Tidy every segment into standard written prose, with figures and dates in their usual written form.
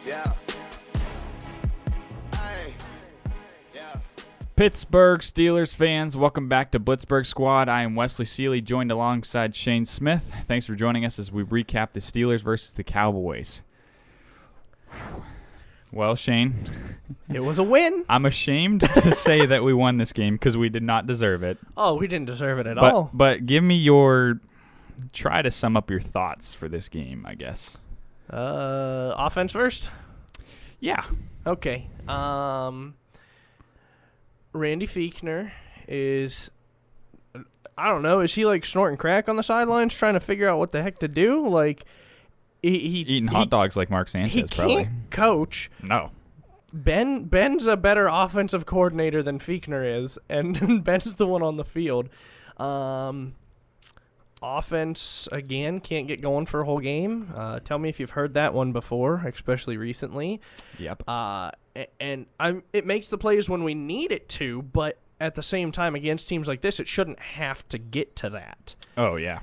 Yeah. Hey. Yeah. Pittsburgh Steelers fans, welcome back to Blitzburg Squad. I am Wesley Seeley, joined alongside Shane Smith. Thanks for joining us as we recap the Steelers versus the Cowboys. Well, Shane, It was a win. I'm ashamed to say that we won this game because we did not deserve it. Oh, we didn't deserve it at all. But give me try to sum up your thoughts for this game, I guess. Offense first? Yeah. Okay. Randy Fiechner is, I don't know, is he like snorting crack on the sidelines trying to figure out what the heck to do? Like, he Eating hot dogs like Mark Sanchez, he probably. can't coach. No. Ben's a better offensive coordinator than Fiechner is, and Ben's the one on the field. Offense, again, can't get going for a whole game. Tell me if you've heard that one before, especially recently. Yep. It makes the plays when we need it to, but at the same time, against teams like this, it shouldn't have to get to that. Oh, yeah.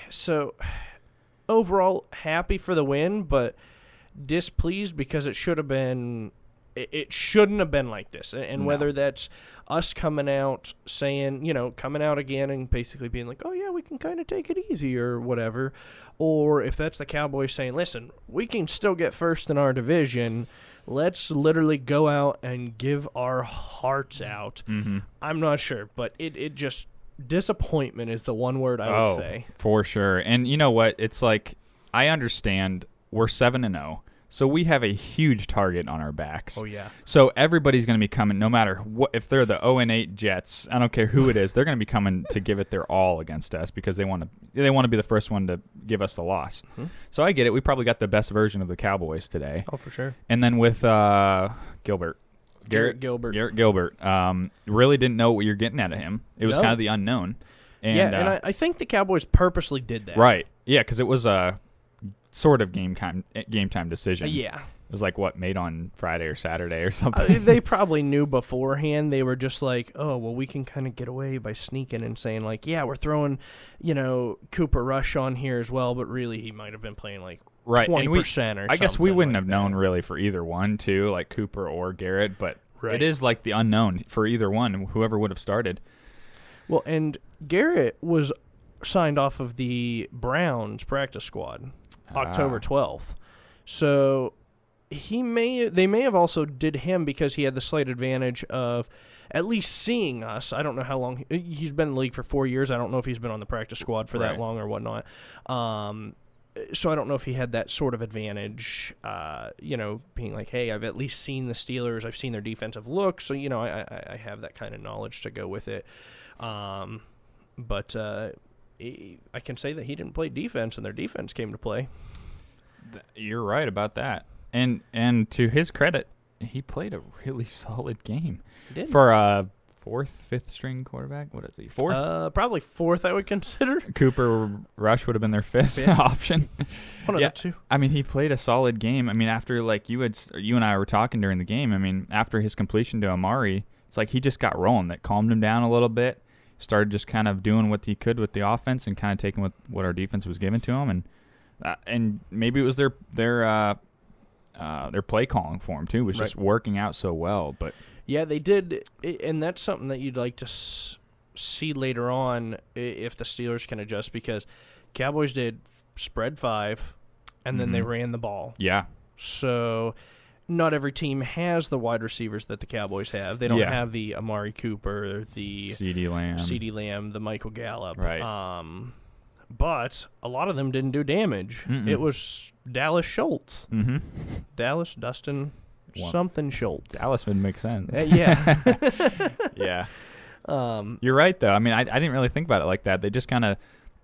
So, overall, happy for the win, but displeased because it should have been. It shouldn't have been like this. And No. whether that's us coming out saying, coming out again and basically being like, oh, yeah, we can kind of take it easy or whatever. Or if that's the Cowboys saying, listen, we can still get first in our division. Let's literally go out and give our hearts out. Mm-hmm. I'm not sure, but it just, disappointment is the one word I would say. For sure. And you know what? It's like, I understand we're 7-0. So we have a huge target on our backs. Oh, yeah. So everybody's going to be coming, no matter what. If they're the 0-8 Jets, I don't care who it is, they're going to be coming to give it their all against us because they want to be the first one to give us the loss. Mm-hmm. So I get it. We probably got the best version of the Cowboys today. Oh, for sure. And then with Garrett Gilbert. Really didn't know what you're getting out of him. It was kind of the unknown. And, I think the Cowboys purposely did that. Right. Yeah, because it was a sort of game time decision. Yeah. It was like, made on Friday or Saturday or something. They probably knew beforehand. They were just like, oh, well, we can kind of get away by sneaking and saying, like, yeah, we're throwing, Cooper Rush on here as well, but really he might have been playing like 20% or something. I guess we wouldn't like have known really for either one, too, like Cooper or Garrett, but Right. it is like the unknown for either one, whoever would have started. Well, and Garrett was signed off of the Browns practice squad October 12th. So they may have also did him because he had the slight advantage of at least seeing us. I don't know how long he's been in the league for 4 years. I don't know if he's been on the practice squad for that long or whatnot. So I don't know if he had that sort of advantage, being like, hey, I've at least seen the Steelers. I've seen their defensive look. So, I have that kind of knowledge to go with it. But I can say that he didn't play defense, and their defense came to play. You're right about that. And to his credit, he played a really solid game. He did. For a fifth string quarterback. What is he? Fourth? Probably fourth, I would consider. Cooper Rush would have been their fifth option. One of the two. I mean, he played a solid game. I mean, after like you and I were talking during the game. I mean, after his completion to Amari, it's like he just got rolling. That calmed him down a little bit. Started just kind of doing what he could with the offense and kind of taking what our defense was giving to him, and maybe it was their play calling for him too was just working out so well. But yeah, they did, and that's something that you'd like to see later on if the Steelers can adjust, because Cowboys did spread 5, and then they ran the ball. Yeah. So not every team has the wide receivers that the Cowboys have. They don't have the Amari Cooper, the CeeDee Lamb, the Michael Gallup. Right. But a lot of them didn't do damage. Mm-mm. It was Dallas Schultz. Mm-hmm. Dallas Dustin something Schultz. Dallas would make sense. Yeah. Yeah. You're right, though. I mean, I didn't really think about it like that. They just kind of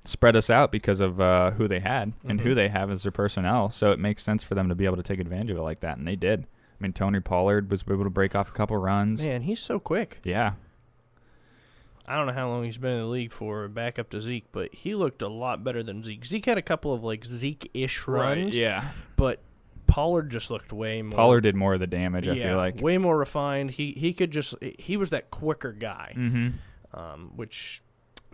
spread us out because of who they had and who they have as their personnel. So it makes sense for them to be able to take advantage of it like that, and they did. I mean, Tony Pollard was able to break off a couple runs. Man, he's so quick. Yeah. I don't know how long he's been in the league for, back up to Zeke, but he looked a lot better than Zeke. Zeke had a couple of like Zeke-ish runs. Right, yeah. But Pollard just looked way more. Pollard did more of the damage, I feel like. Way more refined. He was that quicker guy, which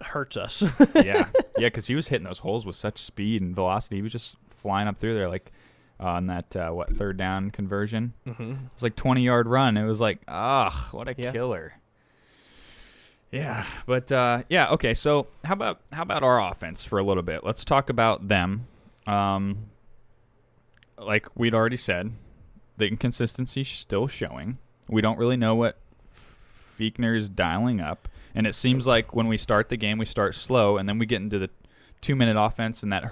hurts us. Yeah, because he was hitting those holes with such speed and velocity. He was just flying up through there like on that, third down conversion. Mm-hmm. It was like 20-yard run. It was like, what a Yeah. killer. Yeah, but okay. So how about our offense for a little bit? Let's talk about them. Like we'd already said, the inconsistency's still showing. We don't really know what Fiechner is dialing up, and it seems like when we start the game, we start slow, and then we get into the 2-minute offense and that but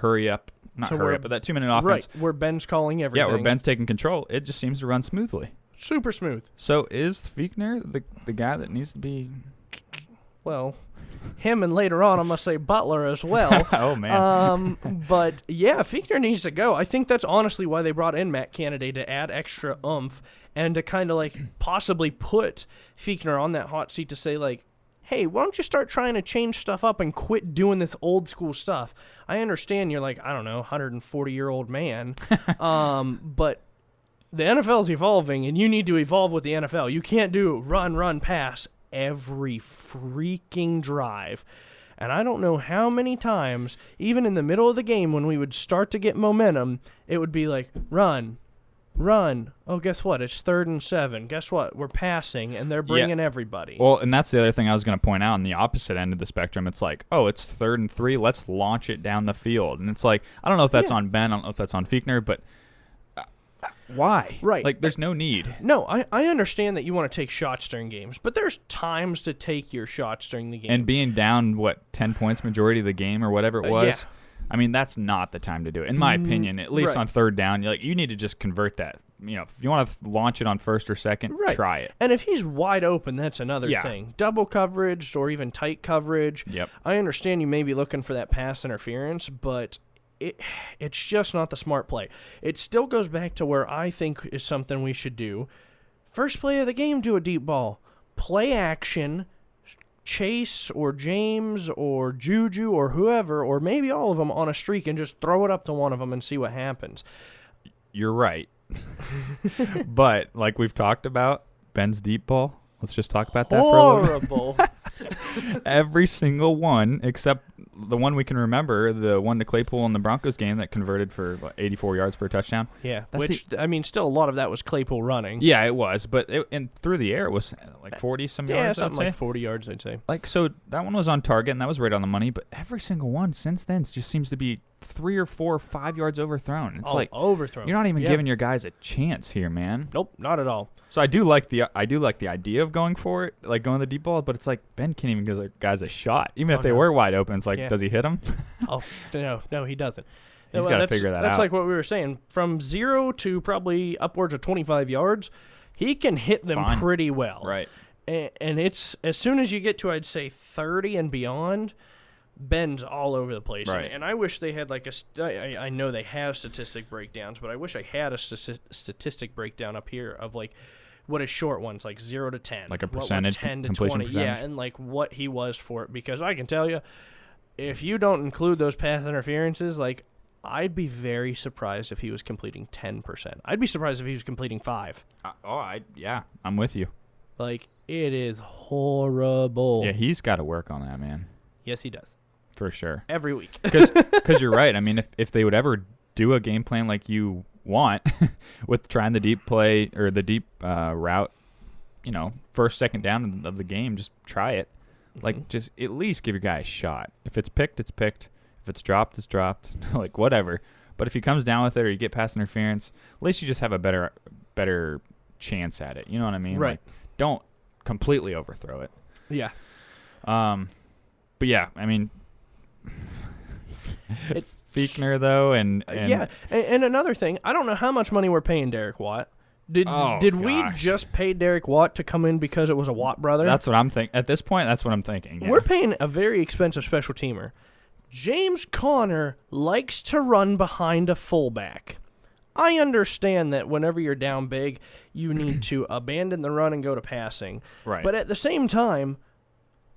that 2-minute offense. Right, where Ben's calling everything. Yeah, where Ben's taking control. It just seems to run smoothly. Super smooth. So is Fiechner the guy that needs to be? Well, him and later on, I must say Butler as well. Oh, man. But, yeah, Fiechner needs to go. I think that's honestly why they brought in Matt Canada, to add extra oomph and to kind of, like, possibly put Fiechner on that hot seat to say, like, hey, why don't you start trying to change stuff up and quit doing this old school stuff? I understand you're like, I don't know, 140-year-old man, but the NFL's evolving, and you need to evolve with the NFL. You can't do run, pass every freaking drive. And I don't know how many times, even in the middle of the game when we would start to get momentum, it would be like, run. Oh, guess what? It's 3rd and 7. Guess what? We're passing, and they're bringing everybody. Well, and that's the other thing I was going to point out on the opposite end of the spectrum. It's like, oh, it's 3rd and 3. Let's launch it down the field. And it's like, I don't know if that's on Ben. I don't know if that's on Fiechner, but why? Right. Like, there's no need. No, I understand that you want to take shots during games, but there's times to take your shots during the game. And being down, 10 points majority of the game or whatever it was, yeah. I mean, that's not the time to do it. In my opinion, at least right. on 3rd down, you need to just convert that. If you want to launch it on 1st or 2nd, right. try it. And if he's wide open, that's another Yeah. thing. Double coverage or even tight coverage. Yep. I understand you may be looking for that pass interference, but it's just not the smart play. It still goes back to where I think is something we should do. First play of the game, do a deep ball. Play action, Chase or James or Juju or whoever, or maybe all of them on a streak, and just throw it up to one of them and see what happens. You're right. But like we've talked about, Ben's deep ball. Let's just talk about that for a little bit. Horrible. Every single one, except the one we can remember, the one to Claypool in the Broncos game that converted for 84 yards for a touchdown. Yeah, That's I mean, still a lot of that was Claypool running. Yeah, it was, but and through the air it was like 40-some yards. Yeah, I'd something say. like 40 yards, I'd say. Like, so that one was on target, and that was right on the money, but every single one since then just seems to be 3 or 4 or 5 yards overthrown. It's like overthrown. You're not even giving your guys a chance here, man. Nope, not at all. So I do like the idea of going for it, like going the deep ball, but it's like Ben can't even give their guys a shot. Even if they were wide open, it's like, does he hit them? Oh, no, he doesn't. He's got to figure that out. That's like what we were saying. From 0 to probably upwards of 25 yards, he can hit them pretty well. Right. And it's as soon as you get to, I'd say, 30 and beyond, Ben's all over the place. Right. And I wish they had like I know they have statistic breakdowns, but I wish I had a statistic breakdown up here of like what his short ones, like 0 to 10. Like a percentage, 10 to completion 20. percentage. Yeah, and like what he was for it. Because I can tell you, if you don't include those pass interferences, like I'd be very surprised if he was completing 10%. I'd be surprised if he was completing 5. I'm with you. Like, it is horrible. Yeah, he's got to work on that, man. Yes, he does. For sure. Every week. Because you're right. I mean, if they would ever do a game plan like you want with trying the deep play or the deep route, 1st, 2nd down of the game, just try it. Like, just at least give your guy a shot. If it's picked, it's picked. If it's dropped, it's dropped. Like, whatever. But if he comes down with it or you get past interference, at least you just have a better chance at it. You know what I mean? Right. Like, don't completely overthrow it. Yeah. But yeah, I mean, Fiechner though, and yeah, and another thing, I don't know how much money we're paying Derek Watt. Did we just pay Derek Watt to come in because it was a Watt brother? That's what I'm thinking. At this point, that's what I'm thinking. Yeah. We're paying a very expensive special teamer. James Conner likes to run behind a fullback. I understand that whenever you're down big, you need to abandon the run and go to passing. Right. But at the same time,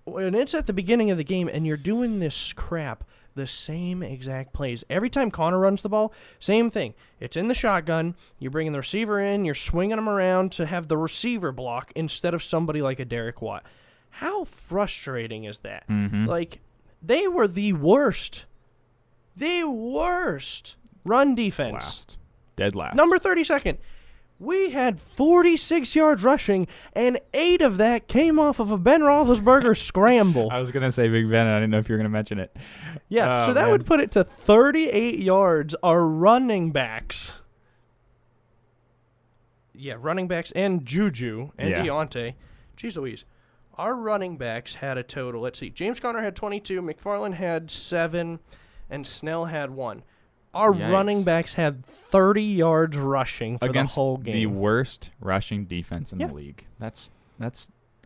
when it's at the beginning of the game and you're doing this crap, the same exact plays. Every time Conner runs the ball, same thing. It's in the shotgun. You're bringing the receiver in. You're swinging them around to have the receiver block instead of somebody like a Derek Watt. How frustrating is that? Mm-hmm. Like, they were the worst run defense. Dead last. Number 32nd. We had 46 yards rushing, and 8 of that came off of a Ben Roethlisberger scramble. I was going to say Big Ben, and I didn't know if you were going to mention it. Yeah, Oh, so that man. would put it to 38 yards. Our running backs. Yeah, running backs and Juju and Yeah. Deontay. Jeez Louise. Our running backs had a total. Let's see. James Conner had 22, McFarland had 7, and Snell had 1. Our Yikes. running backs had 30 yards rushing for Against the whole the game. worst rushing defense in Yeah. the league. That's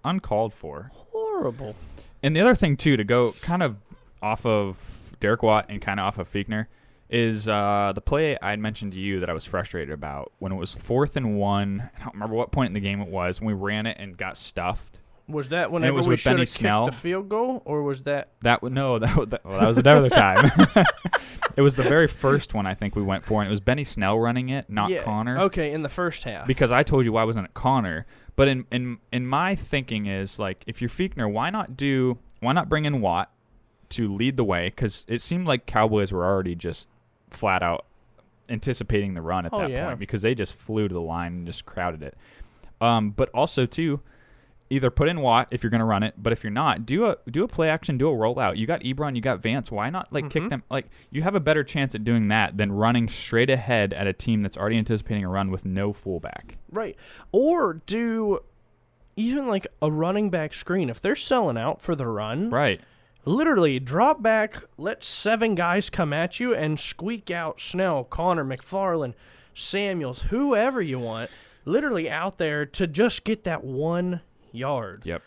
uncalled for. Horrible. And the other thing, too, to go kind of off of Derek Watt and kind of off of Fiechner, is the play I had mentioned to you that I was frustrated about when it was 4th and 1. I don't remember what point in the game it was when we ran it and got stuffed. Was that whenever was we with should Benny have kicked Snell. the field goal, or was that? That was another time. It was the very first one I think we went for, and it was Benny Snell running it, not Connor. Okay, in the first half. Because I told you why wasn't it Connor. But in my thinking is, like, if you're Fiechner, why not bring in Watt to lead the way? Because it seemed like Cowboys were already just flat out anticipating the run at that point, because they just flew to the line and just crowded it. But also, too, either put in Watt if you're going to run it, but if you're not, do a play action, do a rollout. You got Ebron, you got Vance. Why not kick them? Like, you have a better chance at doing that than running straight ahead at a team that's already anticipating a run with no fullback. Right. Or do even like a running back screen. If they're selling out for the run, Right. literally drop back, let 7 guys come at you and squeak out Snell, Connor, McFarland, Samuels, whoever you want, literally out there to just get that 1 yard. Yep.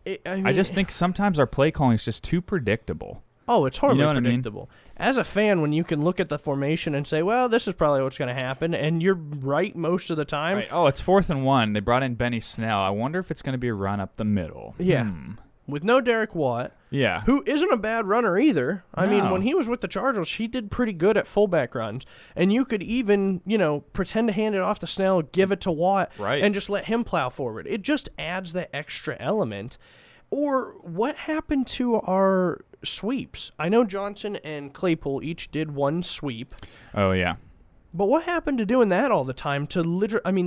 I I just think sometimes our play calling is just too predictable. Oh, it's horribly what I mean? predictable. As a fan, when you can look at the formation and say, well, this is probably what's going to happen, and you're right most of the time. Right. Oh, it's 4th and 1. They brought in Benny Snell. I wonder if it's going to be a run up the middle. Yeah. With no Derek Watt, Yeah. who isn't a bad runner either. I mean, No. when he was with the Chargers, he did pretty good at fullback runs. And you could even, pretend to hand it off to Snell, give it to Watt, Right. and just let him plow forward. It just adds that extra element. Or what happened to our sweeps? I know Johnson and Claypool each did 1 sweep. Oh, yeah. But what happened to doing that all the time to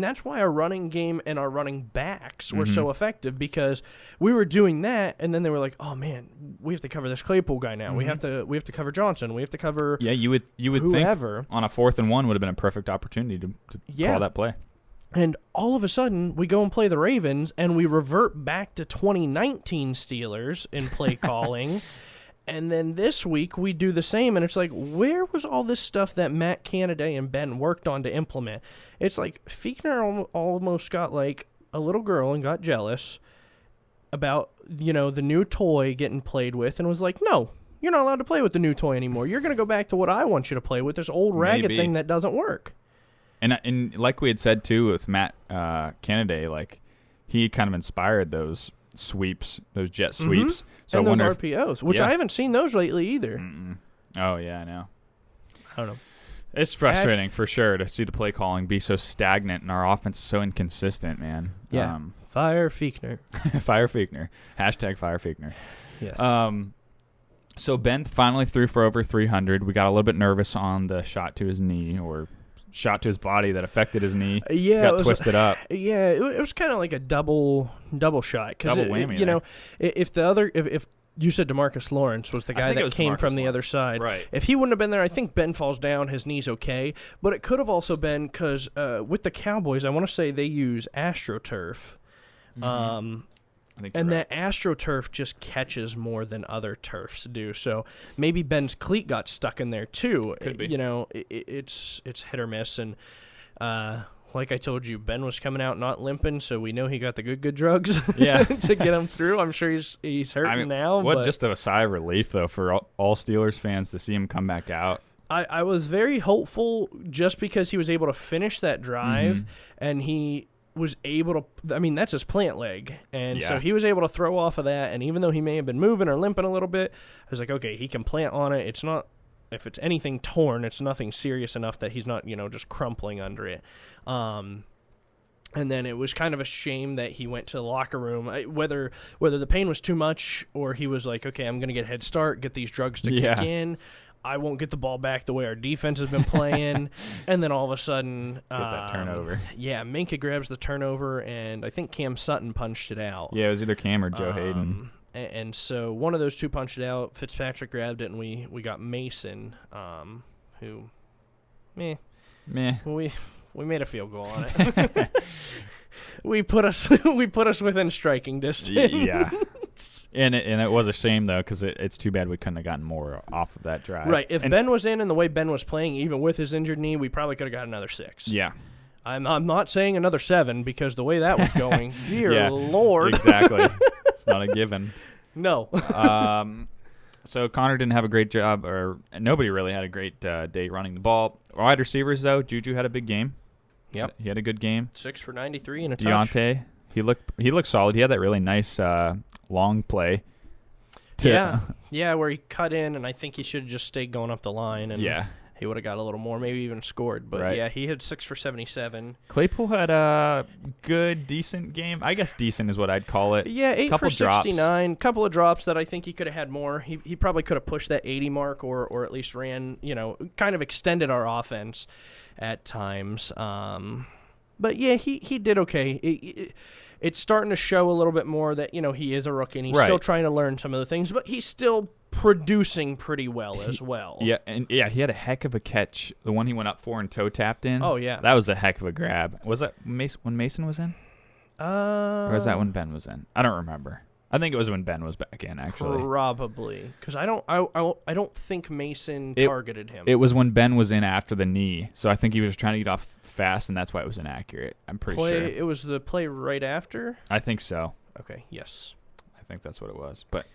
that's why our running game and our running backs were so effective, because we were doing that and then they were like, "Oh man, we have to cover this Claypool guy now. We have to cover Johnson. We have to cover Yeah, you would whoever." think on a 4th and 1 would have been a perfect opportunity to call that play. And all of a sudden, we go and play the Ravens and we revert back to 2019 Steelers in play calling. And then this week we do the same, and it's like, where was all this stuff that Matt Canada and Ben worked on to implement? It's like Fiechner almost got like a little girl and got jealous about, the new toy getting played with, and was like, no, you're not allowed to play with the new toy anymore. You're going to go back to what I want you to play with, this old ragged Maybe. thing that doesn't work. And like we had said, too, with Matt Canada, like, he kind of inspired those sweeps, those jet sweeps. So and I those wonder RPOs, which I haven't seen those lately either. Oh, yeah, I know. I don't know. It's frustrating for sure to see the play calling be so stagnant and our offense so inconsistent, man. Yeah. Fire Fiechner. Fire Fiechner. Hashtag Fire Fiechner. Yes. So Ben finally threw for over 300. We got a little bit nervous on the shot to his knee, or shot to his body that affected his knee. Yeah, got twisted up. Yeah, it was kind of like a double shot. Double whammy. If you said DeMarcus Lawrence was the guy that came from the other side. Right. If he wouldn't have been there, I think Ben falls down, his knee's okay. But it could have also been because with the Cowboys, I want to say they use AstroTurf. I think And you're right. that AstroTurf just catches more than other turfs do. So maybe Ben's cleat got stuck in there too. Could be. It's hit or miss. And like I told you, Ben was coming out not limping, so we know he got the good drugs Yeah. to get him through. I'm sure he's hurting now. What but just a sigh of relief, though, for all Steelers fans to see him come back out. I was very hopeful just because he was able to finish that drive and he was able to, I mean, that's his plant leg. And so Yeah. he was able to throw off of that. And even though he may have been moving or limping a little bit, I was like, okay, he can plant on it. It's not, if it's anything torn, it's nothing serious enough that he's not, just crumpling under it. And then it was kind of a shame that he went to the locker room, whether the pain was too much or he was like, okay, I'm going to get a head start, get these drugs to kick in. I won't get the ball back the way our defense has been playing. And then all of a sudden, Get that turnover. Yeah, Minka grabs the turnover, and I think Cam Sutton punched it out. Yeah, it was either Cam or Joe Hayden. And so one of those two punched it out. Fitzpatrick grabbed it, and we got Mason, who, Meh. we made a field goal on it. we put us within striking distance. Yeah. And it was a shame, though, because it's too bad we couldn't have gotten more off of that drive. Right. If Ben was in and the way Ben was playing, even with his injured knee, we probably could have got another 6. Yeah. I'm not saying another 7 because the way that was going, dear Yeah, Lord. Exactly. It's not a given. No. So Connor didn't have a great job, or nobody really had a great day running the ball. Wide receivers, though, Juju had a big game. Yep. He had a good game. 6 for 93 and a touch. Deontay, he looked solid. He had that really nice long play. Yeah, where he cut in, and I think he should have just stayed going up the line, and he would have got a little more, maybe even scored. But, right. Yeah, he had 6 for 77. Claypool had a good, decent game. I guess decent is what I'd call it. Yeah, 8 couple for 69. Drops. Couple of drops that I think he could have had more. He probably could have pushed that 80 mark or at least ran, kind of extended our offense at times. But, yeah, he did okay. It's starting to show a little bit more that, he is a rookie and he's still trying to learn some of the things, but he's still producing pretty well as well. Yeah, and he had a heck of a catch. The one he went up for and toe tapped in. Oh, yeah. That was a heck of a grab. Was that when Mason was in? Or was that when Ben was in? I don't remember. I think it was when Ben was back in, actually. Probably, because I don't think Mason targeted him. It was when Ben was in after the knee, so I think he was just trying to get off fast, and that's why it was inaccurate. I'm pretty sure. It was the play right after? I think so. Okay, yes. I think that's what it was. But,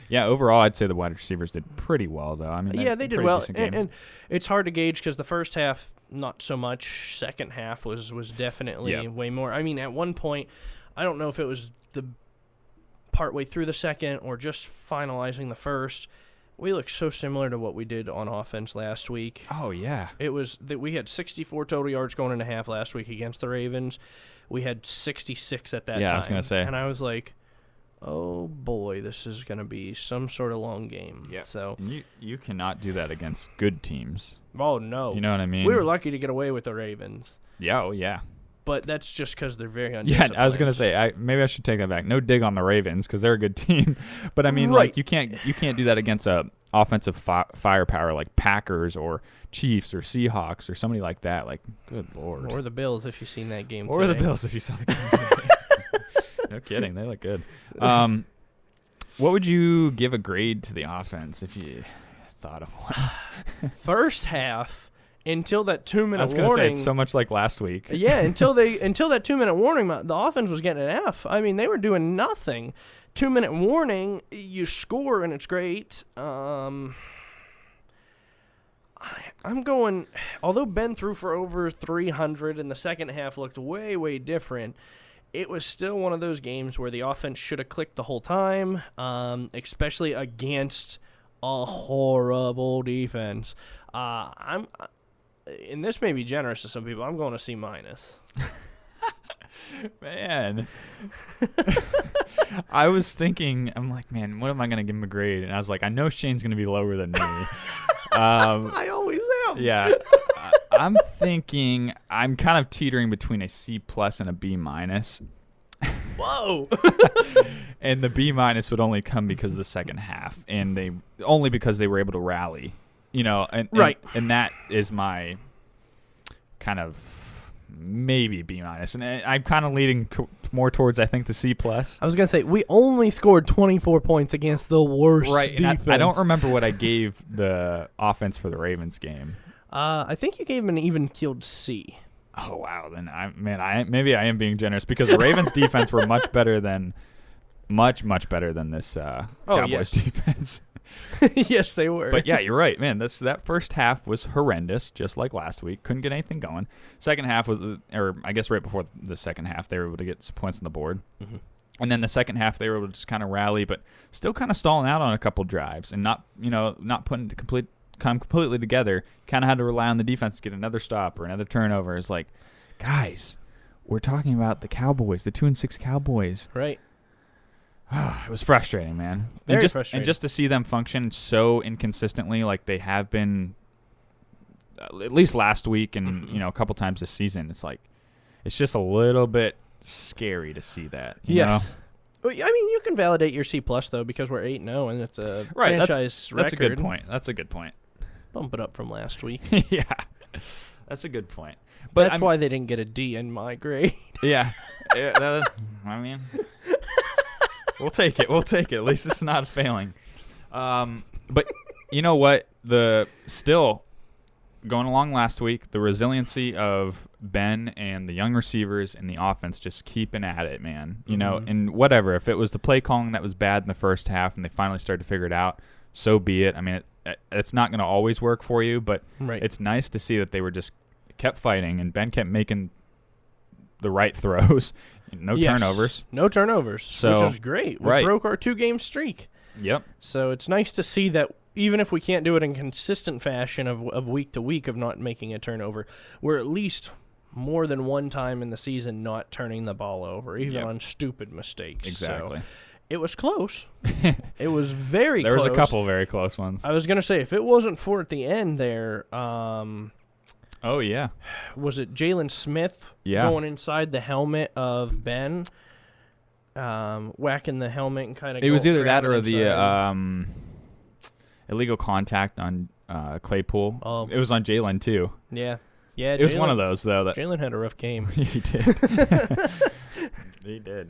yeah, overall, I'd say the wide receivers did pretty well, though. I mean, yeah, they did well. And it's hard to gauge because the first half, not so much. Second half was definitely way more. I mean, at one point, I don't know if it was the partway through the second or just finalizing the first, we look so similar to what we did on offense last week. Oh, yeah. It was that we had 64 total yards going into half last week against the Ravens. We had 66 at that time. Yeah, I was going to say. And I was like, oh, boy, this is going to be some sort of long game. Yeah. So you cannot do that against good teams. Oh, no. You know what I mean? We were lucky to get away with the Ravens. Yeah, oh, yeah. But that's just because they're very undisciplined. Yeah, I was gonna say maybe I should take that back. No dig on the Ravens because they're a good team, but I mean, like you can't do that against a offensive firepower like Packers or Chiefs or Seahawks or somebody like that. Like, good Lord. Or the Bills if you've seen that game. Or today. the Bills if you saw the game. Today. No kidding, they look good. What would you give a grade to the offense if you thought of one? First half. Until that 2-minute warning. I was going to say, it's so much like last week. Yeah, until that 2-minute warning, the offense was getting an F. I mean, they were doing nothing. 2-minute warning, you score, and it's great. I'm going, although Ben threw for over 300 and the second half looked way, way different, it was still one of those games where the offense should have clicked the whole time, especially against a horrible defense. And this may be generous to some people. I'm going to C-. Man. I was thinking, I'm like, man, what am I going to give him a grade? And I was like, I know Shane's going to be lower than me. I always am. Yeah. I'm thinking I'm kind of teetering between a C+ and a B-. Whoa. And the B- would only come because of the second half, and only because they were able to rally. And that is my kind of maybe B-, and I'm kind of leading more towards I think the C+. I was gonna say we only scored 24 points against the worst defense. I don't remember what I gave the offense for the Ravens game. I think you gave him an even-keeled C. Oh wow, then maybe I am being generous because the Ravens defense were much better than this Cowboys defense. Yes, they were. But yeah, you're right, man. That first half was horrendous, just like last week. Couldn't get anything going. Second half was, or I guess right before the second half, they were able to get some points on the board. Mm-hmm. And then the second half, they were able to just kind of rally, but still kind of stalling out on a couple drives and not putting it completely together. Kind of had to rely on the defense to get another stop or another turnover. It's like, guys, we're talking about the Cowboys, the 2-6 Cowboys. Right. It was frustrating, man. Very And frustrating. just to see them function so inconsistently like they have been at least last week and, a couple times this season, it's just a little bit scary to see that. You know? Well, I mean, you can validate your C+ though because we're 8-0 and it's a Right, franchise record. That's a good point. That's a good point. Bump it up from last week. Yeah. That's a good point. But that's why they didn't get a D in my grade. Yeah. I mean, we'll take it. We'll take it. At least it's not a failing. But you know what? Still going along last week, the resiliency of Ben and the young receivers and the offense just keeping at it, man. You know, and whatever. If it was the play calling that was bad in the first half and they finally started to figure it out, so be it. I mean, it's not going to always work for you, but it's nice to see that they were just kept fighting and Ben kept making the right throws. No turnovers. No turnovers, so, which is great. We broke our 2-game streak. Yep. So it's nice to see that even if we can't do it in consistent fashion of week to week of not making a turnover, we're at least more than one time in the season not turning the ball over, even on stupid mistakes. Exactly. So it was close. It was very close. There was a couple very close ones. I was going to say, if it wasn't for at the end there, oh, yeah. was it Jalen Smith going inside the helmet of Ben, whacking the helmet and kind of it was either that or the illegal contact on Claypool. Oh. It was on Jalen, too. Yeah. Yeah, it was one of those, though. Jalen had a rough game. He did. He did.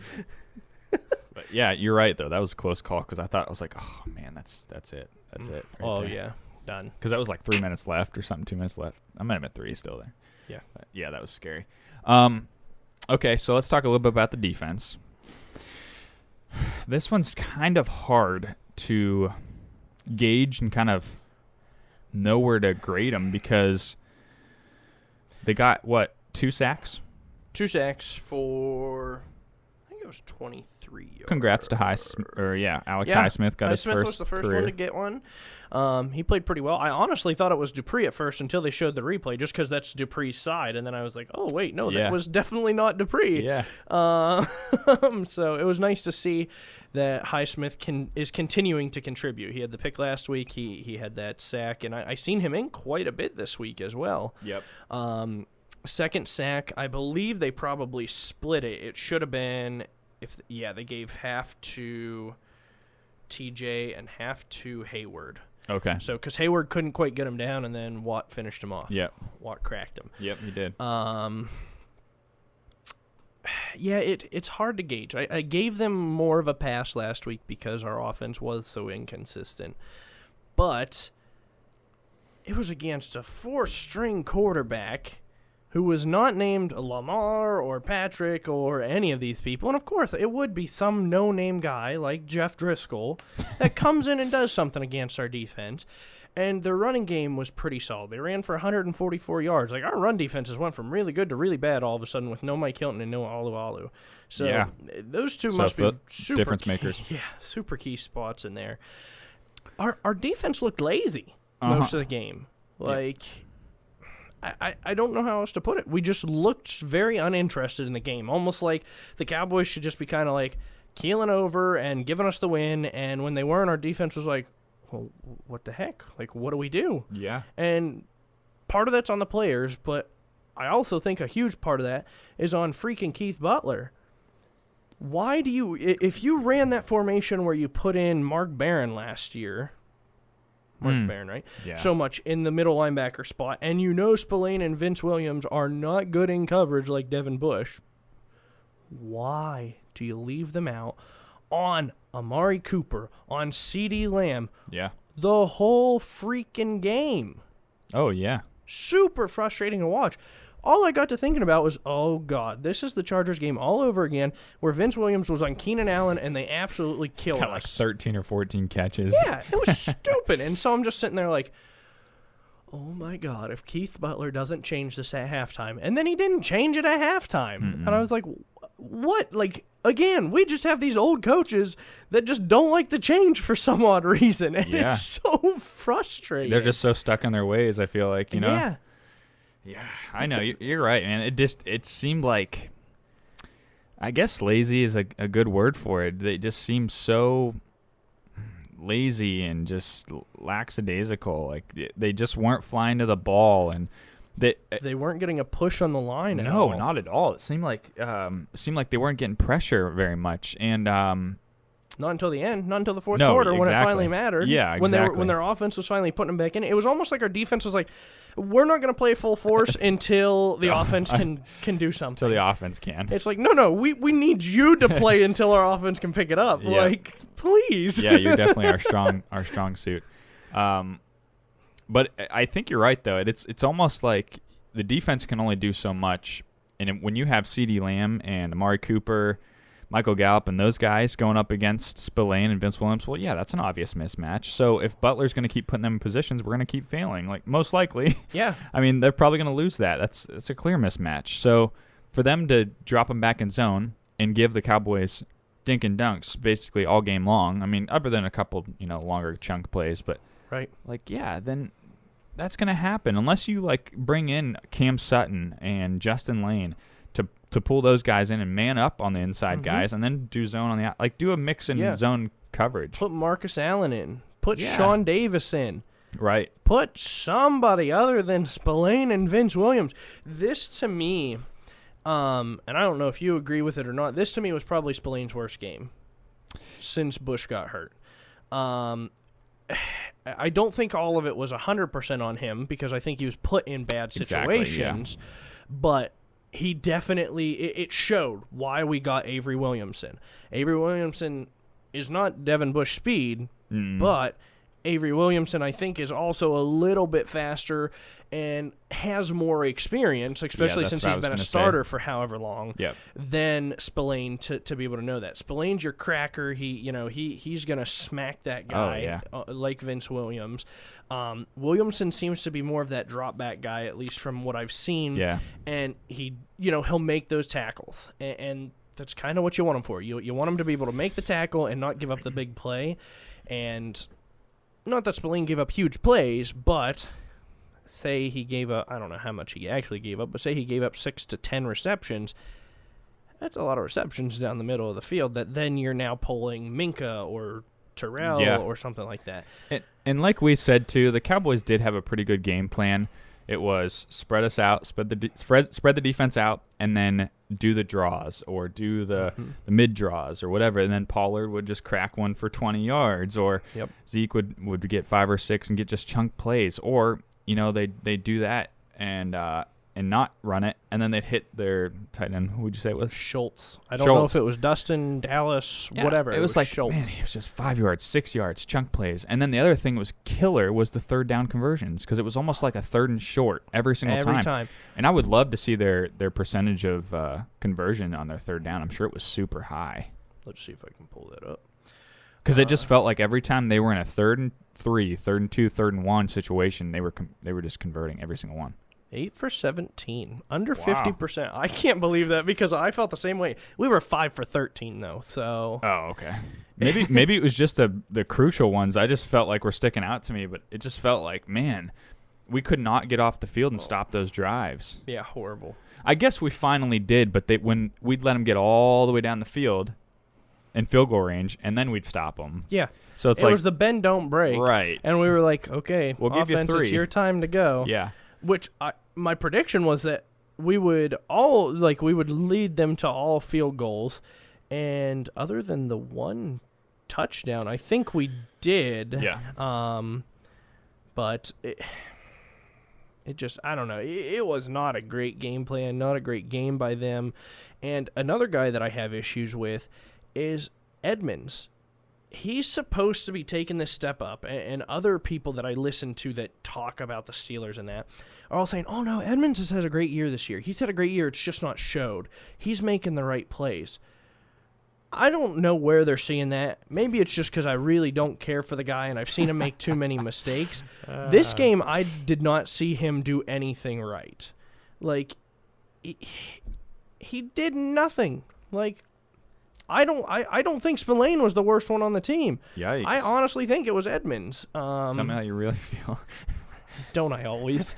But, yeah, you're right, though. That was a close call because I was like, oh, man, that's it. That's it. Right there. Yeah. Done. Because that was like 3 minutes left or something, 2 minutes left. I might have been 3 still there. Yeah. But yeah, that was scary. Okay, so let's talk a little bit about the defense. This one's kind of hard to gauge and kind of know where to grade them because they got, 2 sacks? 2 sacks for, I think it was 23 yards. Congrats to Alex Highsmith got his Highsmith first was the first career. one to get one. He played pretty well. I honestly thought it was Dupree at first until they showed the replay, just because that's Dupree's side, and then I was like, oh wait, no, that was definitely not Dupree. Yeah. So it was nice to see that Highsmith is continuing to contribute. He had the pick last week. He had that sack, and I seen him in quite a bit this week as well. Yep. Second sack, I believe they probably split it. It should have been they gave half to TJ and half to Hayward. Okay. So, because Hayward couldn't quite get him down, and then Watt finished him off. Yep. Watt cracked him. Yep, he did. It's hard to gauge. I gave them more of a pass last week because our offense was so inconsistent. But it was against a 4-string quarterback who was not named Lamar or Patrick or any of these people. And, of course, it would be some no-name guy like Jeff Driscoll that comes in and does something against our defense. And their running game was pretty solid. They ran for 144 yards. Like, our run defenses went from really good to really bad all of a sudden with no Mike Hilton and no Alu. So those two must be super difference makers. Yeah, super key spots in there. Our defense looked lazy most of the game. Like... I don't know how else to put it. We just looked very uninterested in the game, almost like the Cowboys should just be kind of like keeling over and giving us the win, and when they weren't, our defense was like, well, what the heck? Like, what do we do? Yeah. And part of that's on the players, but I also think a huge part of that is on freaking Keith Butler. Why do you, if you ran that formation where you put in Mark Barron last year, Barron, right? Yeah. So much in the middle linebacker spot. And Spillane and Vince Williams are not good in coverage like Devin Bush. Why do you leave them out on Amari Cooper, on CeeDee Lamb? Yeah. The whole freaking game. Oh, yeah. Super frustrating to watch. All I got to thinking about was, oh, God, this is the Chargers game all over again where Vince Williams was on Keenan Allen and they absolutely killed Got us. like 13 or 14 catches. Yeah, it was stupid. And so I'm just sitting there like, oh, my God, if Keith Butler doesn't change this at halftime. And then he didn't change it at halftime. Mm-mm. And I was like, what? Like, again, we just have these old coaches that just don't like to change for some odd reason. And it's so frustrating. They're just so stuck in their ways, I feel like, you know? Yeah. Yeah, I know. You're right, man. It seemed like I guess lazy is a good word for it. They just seem so lazy and just lackadaisical. Like they just weren't flying to the ball, and they weren't getting a push on the line. No, not at all. It seemed like they weren't getting pressure very much, and not until the end, not until the fourth quarter when it finally mattered. Yeah, exactly. When their offense was finally putting them back in. It was almost like our defense was like, we're not going to play full force until the offense can do something. Until the offense can. It's like, no, we need you to play until our offense can pick it up. Yeah. Like, please. Yeah, you're definitely our strong suit. But I think you're right, though. It's almost like the defense can only do so much. And when you have CeeDee Lamb and Amari Cooper, Michael Gallup, and those guys going up against Spillane and Vince Williams, well, yeah, that's an obvious mismatch. So if Butler's going to keep putting them in positions, we're going to keep failing, like most likely. Yeah. I mean, they're probably going to lose that. That's a clear mismatch. So for them to drop them back in zone and give the Cowboys dink and dunks basically all game long, I mean, other than a couple, longer chunk plays, but right, then that's going to happen unless you bring in Cam Sutton and Justin Lane to pull those guys in and man up on the inside guys, and then do zone on the out. Do a mix in zone coverage. Put Marcus Allen in. Put Sean Davis in. Right. Put somebody other than Spillane and Vince Williams. This to me, and I don't know if you agree with it or not, this to me was probably Spillane's worst game since Bush got hurt. I don't think all of it was 100% on him because I think he was put in bad situations, but he definitely, it showed why we got Avery Williamson. Avery Williamson is not Devin Bush speed, but Avery Williamson, I think, is also a little bit faster and has more experience, especially since he's been a starter for however long, than Spillane to be able to know that. Spillane's your cracker. He's going to smack that guy like Vince Williams. Williamson seems to be more of that drop back guy, at least from what I've seen. Yeah. And he'll make those tackles. And that's kind of what you want him for. You want him to be able to make the tackle and not give up the big play. And not that Spillane gave up huge plays, but say he gave up, I don't know how much he actually gave up, but say he gave up 6 to 10 receptions. That's a lot of receptions down the middle of the field that then you're now pulling Minka or Terrell or something like that. And like we said, too, the Cowboys did have a pretty good game plan. It was spread us out, spread the defense out, and then do the draws or do the mid draws or whatever. And then Pollard would just crack one for 20 yards, or Zeke would get 5 or 6 and get just chunk plays, or they do that and not run it, and then they'd hit their tight end. Who would you say it was? Schultz. I don't know if it was Dustin, Dallas, whatever. It was like Schultz. Man, he was just 5 yards, 6 yards, chunk plays. And then the other thing was killer was the third down conversions, because it was almost like a third and short every single time. And I would love to see their percentage of conversion on their third down. I'm sure it was super high. Let's see if I can pull that up. Because it just felt like every time they were in a 3rd and 3, 3rd and 2, 3rd and 1 situation, they were just converting every single one. 8 for 17, under 50%. I can't believe that because I felt the same way. We were 5 for 13 though, so. Oh, okay. Maybe it was just the crucial ones. I just felt like were sticking out to me, but it just felt like, man, we could not get off the field and stop those drives. Yeah, horrible. I guess we finally did, but when we'd let them get all the way down the field in field goal range, and then we'd stop them. Yeah. So it was the bend don't break. Right. And we were like, okay, we'll offense, give you 3. It's your time to go. Yeah. Which my prediction was that we would lead them to all field goals, and other than the one touchdown, I think we did. Yeah. But it just, I don't know. It was not a great game plan, not a great game by them. And another guy that I have issues with is Edmonds. He's supposed to be taking this step up, and other people that I listen to that talk about the Steelers and that are all saying, oh, no, Edmonds has had a great year this year. He's had a great year. It's just not showed. He's making the right plays. I don't know where they're seeing that. Maybe it's just because I really don't care for the guy, and I've seen him make too many mistakes. This game, I did not see him do anything right. Like, he did nothing. Like, I don't think Spillane was the worst one on the team. Yikes. I honestly think it was Edmonds. Tell me how you really feel. Don't I always?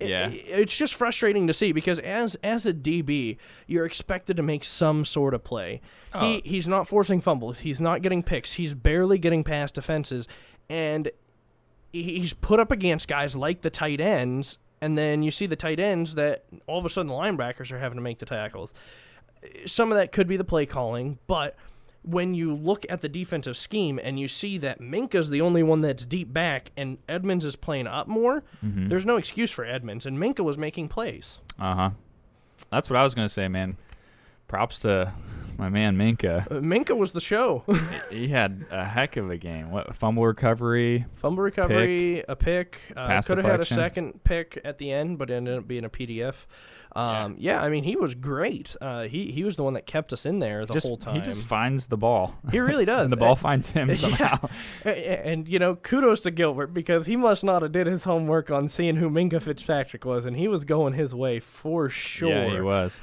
It's just frustrating to see because as a DB, you're expected to make some sort of play. He's not forcing fumbles. He's not getting picks. He's barely getting past defenses. And he's put up against guys like the tight ends, and then you see the tight ends that all of a sudden the linebackers are having to make the tackles. Some of that could be the play calling, but when you look at the defensive scheme and you see that Minka's the only one that's deep back and Edmonds is playing up more, there's no excuse for Edmonds, and Minka was making plays. That's what I was going to say, man. Props to my man Minka. Minka was the show. He had a heck of a game. What, fumble recovery, a pick. pass Could have had a deflection. second pick at the end, but it ended up being a PDF. I mean, he was great. He was the one that kept us in there the whole time. He just finds the ball. He really does. And the ball finds him somehow. Yeah. And, kudos to Gilbert because he must not have did his homework on seeing who Minka Fitzpatrick was, and he was going his way for sure. Yeah, he was.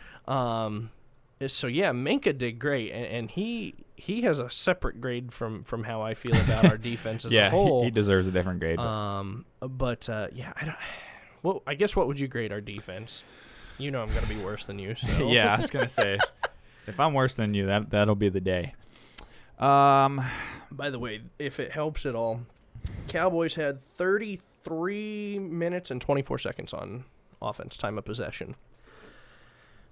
So, Minka did great, and he has a separate grade from how I feel about our defense as a whole. He deserves a different grade. I don't. Well, I guess what would you grade our defense? I'm going to be worse than you. So. Yeah, I was going to say, if I'm worse than you, that'll be the day. By the way, if it helps at all, Cowboys had 33 minutes and 24 seconds on offense time of possession.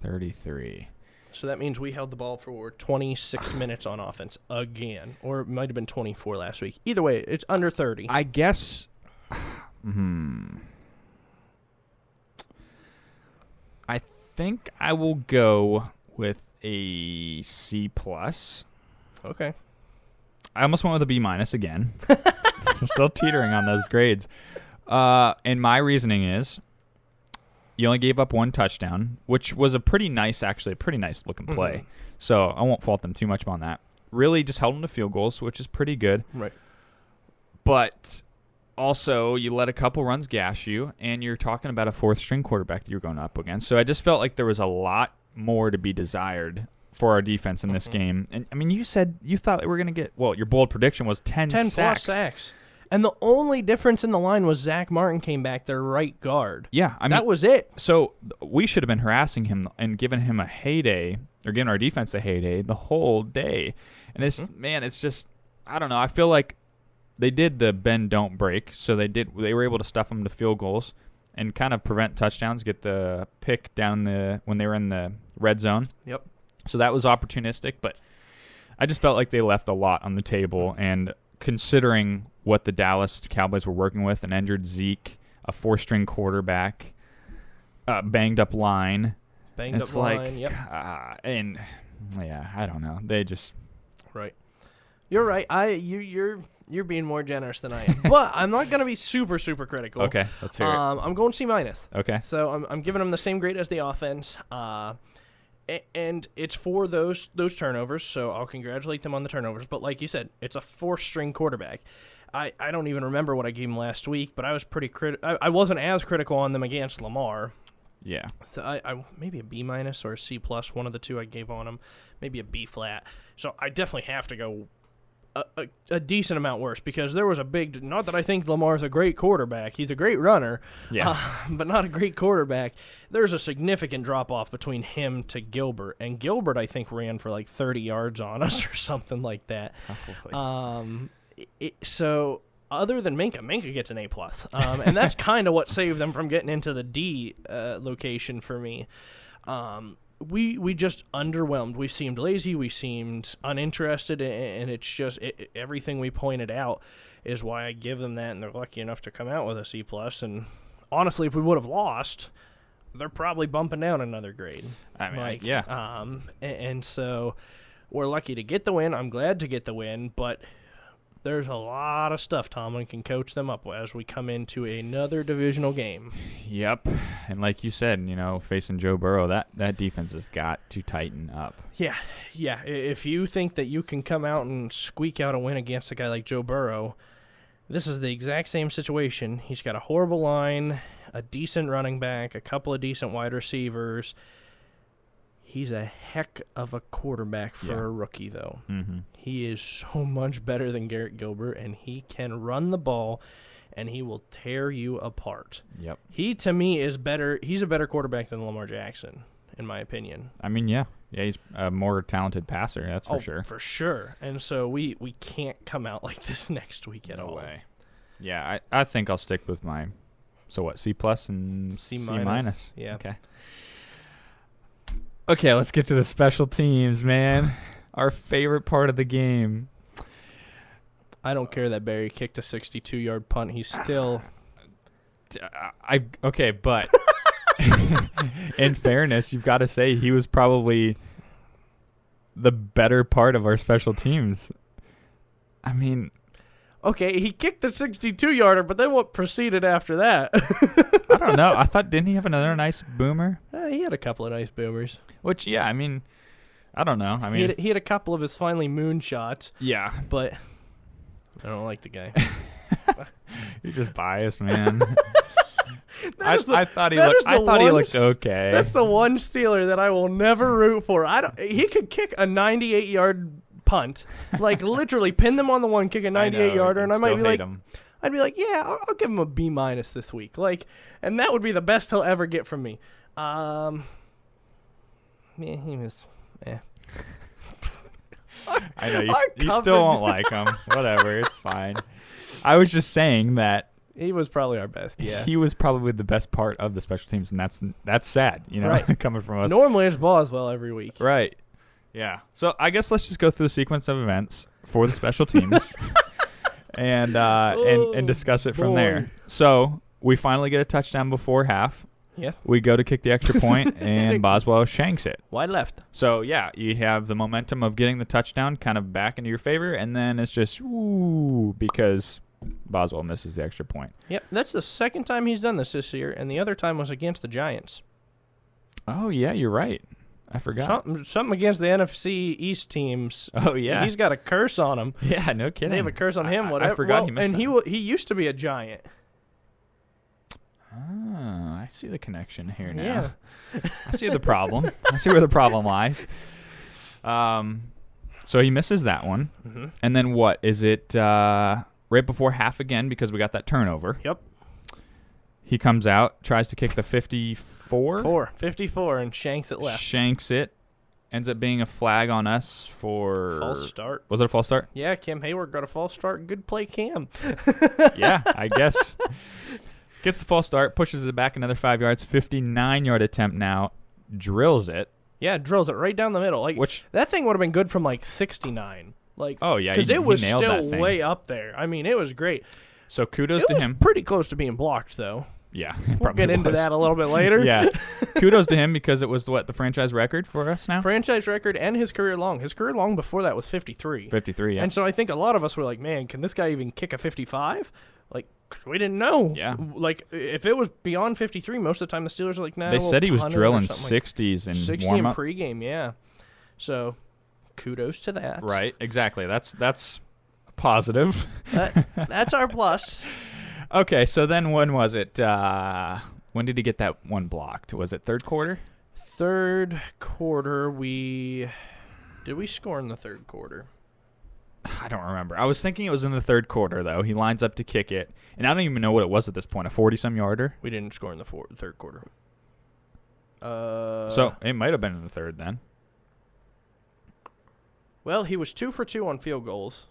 33. So that means we held the ball for 26 minutes on offense again, or it might have been 24 last week. Either way, it's under 30. I guess. I think I will go with a C+. Okay. I almost went with a B- again. Still teetering on those grades. And my reasoning is you only gave up one touchdown, which was a pretty nice looking play. So I won't fault them too much on that. Really just held them to field goals, which is pretty good. Right. But also, you let a couple runs gash you, and you're talking about a fourth-string quarterback that you're going up against. So I just felt like there was a lot more to be desired for our defense in this game. And, I mean, you said you thought we were going to get, your bold prediction was 10 sacks. 10-plus sacks. And the only difference in the line was Zach Martin came back, their right guard. Yeah. I mean, that was it. So we should have been harassing him and giving him a heyday, or giving our defense a heyday the whole day. And it's just, I don't know. I feel like they did the bend, don't break. So they were able to stuff them to field goals and kind of prevent touchdowns, get the pick down when they were in the red zone. Yep. So that was opportunistic, but I just felt like they left a lot on the table. And considering what the Dallas Cowboys were working with, an injured Zeke, a four-string quarterback, banged up line. Yep. And I don't know. They just right. You're right. You're being more generous than I am, but I'm not going to be super critical. Okay, let's hear it. I'm going C-. Okay. So I'm giving them the same grade as the offense. And it's for those turnovers, so I'll congratulate them on the turnovers. But like you said, it's a fourth-string quarterback. I don't even remember what I gave him last week, but I was pretty I wasn't as critical on them against Lamar. Yeah. So I maybe a B- or a C+, one of the two I gave on him, maybe a B flat. So I definitely have to go a decent amount worse because there was a big, not that I think Lamar's a great quarterback. He's a great runner, but not a great quarterback. There's a significant drop-off between him to Gilbert, and Gilbert, I think, ran for like 30 yards on us or something like that. So other than Minka gets an A+. And that's kind of what saved them from getting into the D location for me. We just underwhelmed. We seemed lazy. We seemed uninterested, and it's just everything we pointed out is why I give them that, and they're lucky enough to come out with a C+. And honestly, if we would have lost, they're probably bumping down another grade. I mean, and so we're lucky to get the win. I'm glad to get the win, but there's a lot of stuff Tomlin can coach them up as we come into another divisional game. Yep. And like you said, facing Joe Burrow, that defense has got to tighten up. Yeah. If you think that you can come out and squeak out a win against a guy like Joe Burrow, this is the exact same situation. He's got a horrible line, a decent running back, a couple of decent wide receivers. He's a heck of a quarterback for a rookie, though. Mm-hmm. He is so much better than Garrett Gilbert, and he can run the ball. and he will tear you apart. Yep. He, to me, is better. He's a better quarterback than Lamar Jackson, in my opinion. I mean, yeah, he's a more talented passer. That's for sure. For sure. And so we can't come out like this next week at all. No way. Yeah, I think I'll stick with my. So what? C+ and C-. Yeah. Okay. Okay, let's get to the special teams, man. Our favorite part of the game. I don't care that Barry kicked a 62-yard punt. He's still. Okay, but in fairness, you've got to say he was probably the better part of our special teams. I mean, okay, he kicked the 62-yarder, but then what proceeded after that? I don't know. Didn't he have another nice boomer? He had a couple of nice boomers. Which, yeah, I mean, I don't know. I mean, he had a couple of his finally moon shots. Yeah, but I don't like the guy. You're just biased, man. I thought he looked okay. That's the one Steeler that I will never root for. He could kick a 98-yard punt, like literally pin them on the one, kick a 98-yarder, and I might be like, I'd be like, yeah, I'll give him a B- this week, like, and that would be the best he'll ever get from me. Yeah, he was. I know you still won't like him. Whatever, it's fine. I was just saying that he was probably our best. Yeah, he was probably the best part of the special teams, and that's sad, right. Coming from us. Normally it's Boswell every week. Right. Yeah. So I guess let's just go through the sequence of events for the special teams, and discuss it from there. So we finally get a touchdown before half. Yeah. We go to kick the extra point, and Boswell shanks it. Wide left. So, yeah, you have the momentum of getting the touchdown kind of back into your favor, and then it's just, ooh, because Boswell misses the extra point. Yep, that's the second time he's done this year, and the other time was against the Giants. Oh, yeah, you're right. I forgot. Something against the NFC East teams. Oh, yeah. He's got a curse on him. Yeah, no kidding. They have a curse on him, whatever. I forgot he missed and he used to be a Giant. Oh, I see the connection here now. Yeah. I see the problem. I see where the problem lies. So he misses that one. Mm-hmm. And then what? Is it right before half again because we got that turnover? Yep. He comes out, tries to kick the 54. 54, and shanks it left. Shanks it. Ends up being a flag on us for... False start. Was it a false start? Yeah, Cam Hayward got a false start. Good play, Cam. Yeah, I guess. Gets the false start, pushes it back another 5 yards, 59-yard attempt now, drills it. Yeah, drills it right down the middle. That thing would have been good from 69. Oh yeah, because it was nailed still that thing. way up there. I mean, it was great. So kudos to him. Pretty close to being blocked, though. Yeah, we'll get into that a little bit later. Yeah, kudos to him because it was the franchise record for us now. Franchise record and his career long. His career long before that was 53. 53, yeah. And so I think a lot of us were like, man, can this guy even kick a 55? We didn't know. Yeah. If it was beyond 53, most of the time the Steelers are like, nah. They said he was drilling 60s in 60 warm-up. 60 in pregame, yeah. So, kudos to that. Right, exactly. That's positive. That's our plus. Okay, so then when was it? When did he get that one blocked? Was it third quarter? Third quarter, did we score in the third quarter? I don't remember. I was thinking it was in the third quarter, though. He lines up to kick it, and I don't even know what it was at this point, a 40-some-yarder? We didn't score in the third quarter. So it might have been in the third then. Well, he was 2 for 2 on field goals.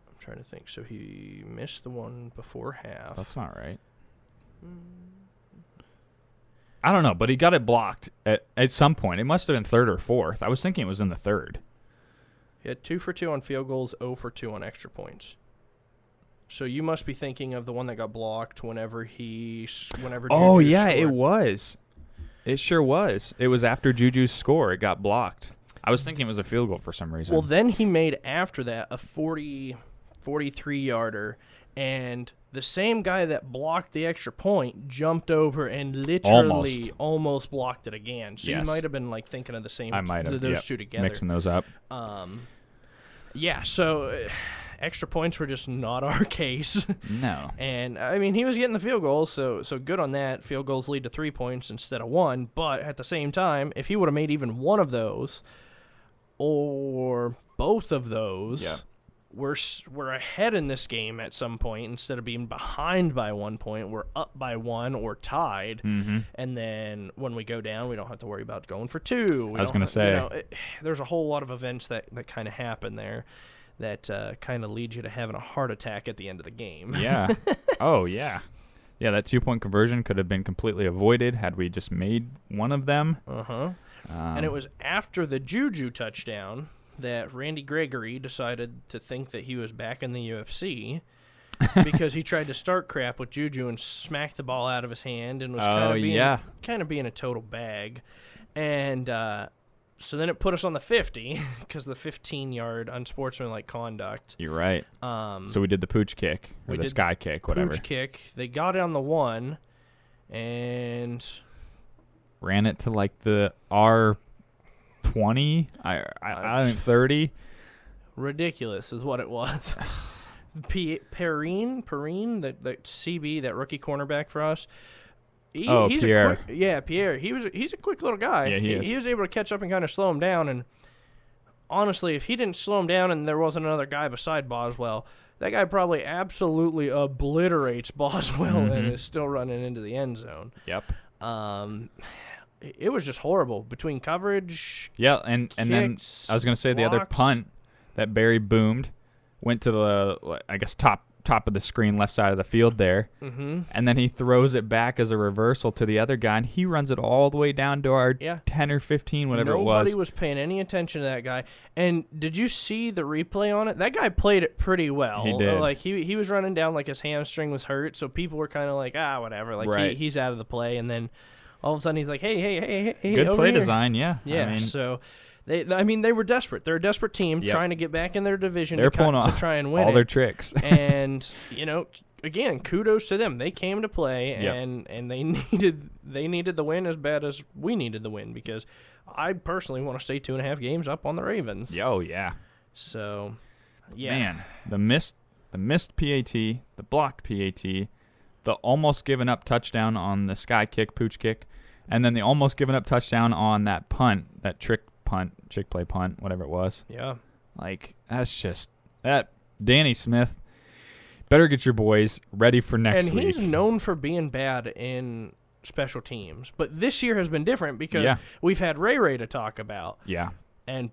I'm trying to think. So he missed the one before half. That's not right. I don't know, but he got it blocked at some point. It must have been third or fourth. I was thinking it was in the third. He had 2 for 2 on field goals, 0 for 2 on extra points. So you must be thinking of the one that got blocked whenever Juju scored. it was. It sure was. It was after Juju's score. It got blocked. I was thinking it was a field goal for some reason. Well, then he made after that a 43-yarder, and the same guy that blocked the extra point jumped over and literally almost blocked it again. So you might have been thinking of the same. I might have those two together, mixing those up. Yeah. So extra points were just not our case. No. And I mean, he was getting the field goals, so good on that. Field goals lead to 3 points instead of 1. But at the same time, if he would have made even one of those, or both of those. Yeah. we're ahead in this game at some point. Instead of being behind by 1 point, we're up by 1 or tied. Mm-hmm. And then when we go down, we don't have to worry about going for 2. I was going to say. There's a whole lot of events that kind of happen there that kind of lead you to having a heart attack at the end of the game. Yeah. Oh, yeah. Yeah, that 2-point conversion could have been completely avoided had we just made one of them. Uh-huh. And it was after the Juju touchdown that Randy Gregory decided to think that he was back in the UFC because he tried to start crap with Juju and smacked the ball out of his hand and was kind of being a total bag. And so then it put us on the 50 because the 15-yard unsportsmanlike conduct. You're right. So we did the pooch kick or the sky kick, whatever. Pooch kick. They got it on the 1 and ran it to like the R20, I think 30. Ridiculous is what it was. Perrine, that CB, that rookie cornerback for us. He's Pierre. Pierre. He's a quick little guy. Yeah, he was able to catch up and kind of slow him down. And honestly, if he didn't slow him down and there wasn't another guy beside Boswell, that guy probably absolutely obliterates Boswell and is still running into the end zone. Yep. It was just horrible between coverage. Yeah, and then I was going to say the other punt that Barry boomed went to the, I guess, top of the screen left side of the field there. Mm-hmm. And then he throws it back as a reversal to the other guy, and he runs it all the way down to our 10 or 15, whatever it was. Nobody was paying any attention to that guy. And did you see the replay on it? That guy played it pretty well. He did. Like, he was running down like his hamstring was hurt, so people were kind of like, whatever. Like, he's out of the play, and then all of a sudden he's like, hey, good play here. design, yeah. Yeah, so they were desperate. They're a desperate team trying to get back in their division to try and win all their tricks. And, again, kudos to them. They came to play, and they needed the win as bad as we needed the win because I personally want to stay 2.5 games up on the Ravens. Oh, yeah. So, yeah. Man, the missed PAT, the blocked PAT, the almost given up touchdown on the sky kick, pooch kick, and then the almost given up touchdown on that punt, that trick punt, chick play punt, whatever it was. Yeah. Like, that Danny Smith, better get your boys ready for next week. And he's known for being bad in special teams, but this year has been different because we've had Ray to talk about. Yeah. And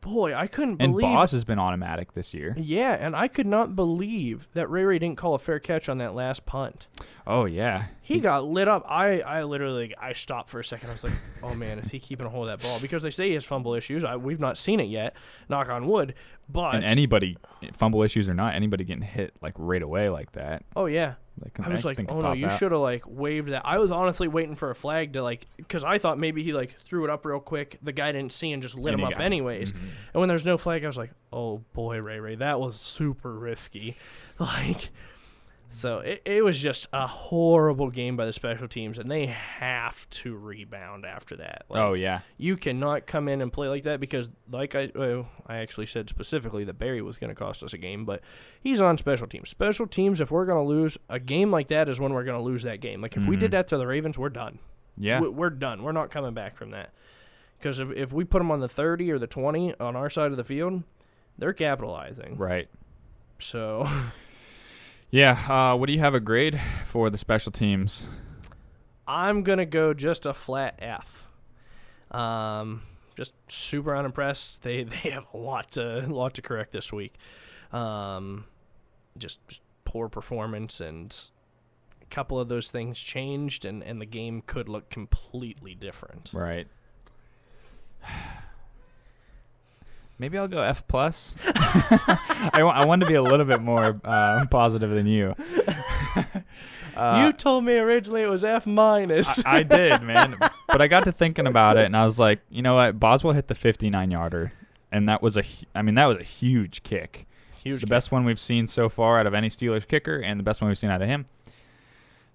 boy, I couldn't believe... And Boss has been automatic this year. Yeah, and I could not believe that Ray didn't call a fair catch on that last punt. Oh, yeah. He got lit up. I literally stopped for a second. I was like, oh, man, is he keeping a hold of that ball? Because they say he has fumble issues. We've not seen it yet, knock on wood. But and anybody, fumble issues or not, anybody getting hit like right away like that. Oh, yeah. I was like, oh, no, you should have, waved that. I was honestly waiting for a flag to, because I thought maybe he, threw it up real quick. The guy didn't see and just lit him up anyways. Mm-hmm. And when there's no flag, I was like, oh, boy, Ray, that was super risky. So it was just a horrible game by the special teams, and they have to rebound after that. Oh, yeah. You cannot come in and play like that because, I actually said specifically that Barry was going to cost us a game, but he's on special teams. Special teams, if we're going to lose, a game like that is when we're going to lose that game. If we did that to the Ravens, we're done. Yeah. We're done. We're not coming back from that. Because if we put them on the 30 or the 20 on our side of the field, they're capitalizing. Right. So... Yeah, what do you have a grade for the special teams? I'm going to go just a flat F. Just super unimpressed. They have a lot to correct this week. Just poor performance, and a couple of those things changed, and the game could look completely different. Right. Maybe I'll go F+. I want to be a little bit more positive than you. You told me originally it was F-. I did, man. But I got to thinking about it, and I was like, you know what? Boswell hit the 59-yarder, and that was a huge kick. The best one we've seen so far out of any Steelers kicker, and the best one we've seen out of him.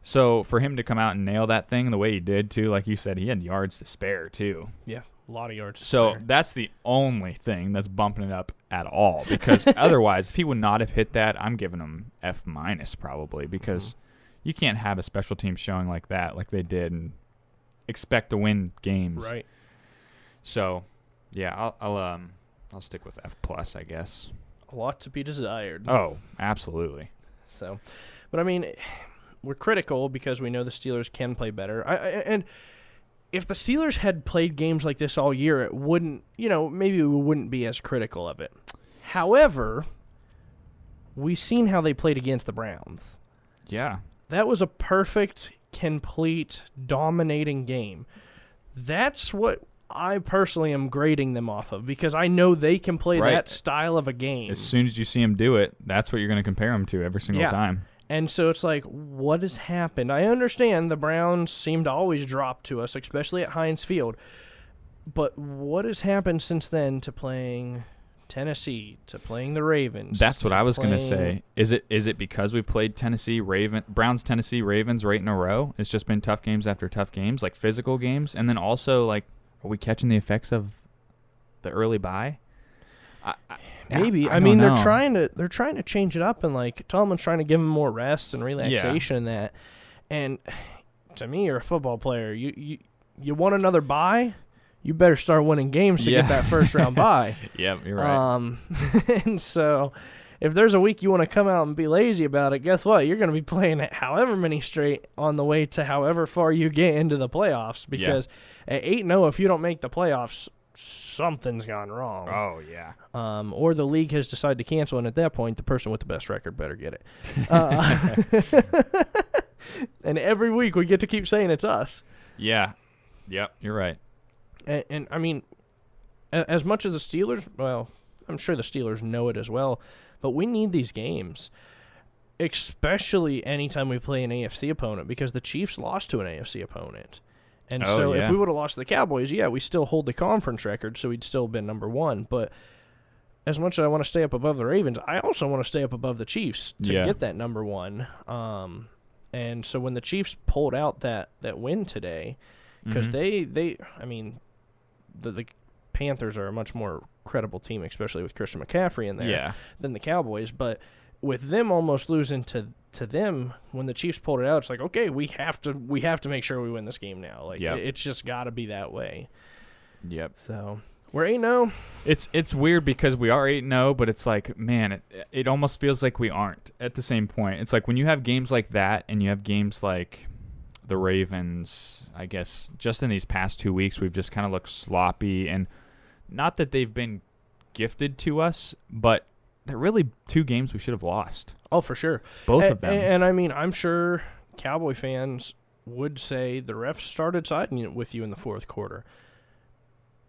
So for him to come out and nail that thing the way he did, too, like you said, he had yards to spare, too. Yeah. A lot of yards. So that's the only thing that's bumping it up at all. Because otherwise, if he would not have hit that, I'm giving him F- probably. Because you can't have a special team showing like that, like they did, and expect to win games. Right. So, yeah, I'll stick with F+, I guess. a lot to be desired. Oh, absolutely. So, but I mean, we're critical because we know the Steelers can play better. And if the Steelers had played games like this all year, it wouldn't, maybe we wouldn't be as critical of it. However, we've seen how they played against the Browns. Yeah. That was a perfect, complete, dominating game. That's what I personally am grading them off of because I know they can play that style of a game. As soon as you see them do it, that's what you're going to compare them to every single time. And so it's like, what has happened? I understand the Browns seem to always drop to us, especially at Heinz Field. But what has happened since then to playing Tennessee, to playing the Ravens? That's what I was going to say. Is it because we've played Browns, Tennessee, Ravens right in a row? It's just been tough games after tough games, like physical games, and then also like, are we catching the effects of the early bye? Maybe. I mean, they're trying to change it up, and like Tomlin's trying to give them more rest and relaxation and that. And to me, you're a football player. You want another bye? You better start winning games to get that first round bye. Yep, you're right. And so if there's a week you want to come out and be lazy about it, guess what? You're going to be playing it however many straight on the way to however far you get into the playoffs. Because at 8-0, if you don't make the playoffs, something's gone wrong. Oh, yeah. Or the league has decided to cancel, and at that point, the person with the best record better get it. And every week we get to keep saying it's us. Yeah. Yep, you're right. And I mean, as much as the Steelers, well, I'm sure the Steelers know it as well, but we need these games, especially anytime we play an AFC opponent, because the Chiefs lost to an AFC opponent. And if we would have lost to the Cowboys, we still hold the conference record, so we'd still been number one. But as much as I want to stay up above the Ravens, I also want to stay up above the Chiefs to get that number one. And so when the Chiefs pulled out that win today, because the Panthers are a much more credible team, especially with Christian McCaffrey in there, than the Cowboys. But with them almost losing to them, when the Chiefs pulled it out, it's like, okay, we have to make sure we win this game now. Like it's just got to be that way. Yep. So we're 8-0. It's weird because we are 8-0, but it's like, man, it almost feels like we aren't at the same point. It's like when you have games like that and you have games like the Ravens, I guess just in these past 2 weeks, we've just kind of looked sloppy, and not that they've been gifted to us, but they're really two games we should have lost. Oh, for sure. Both of them. And I mean, I'm sure Cowboy fans would say the refs started siding with you in the fourth quarter.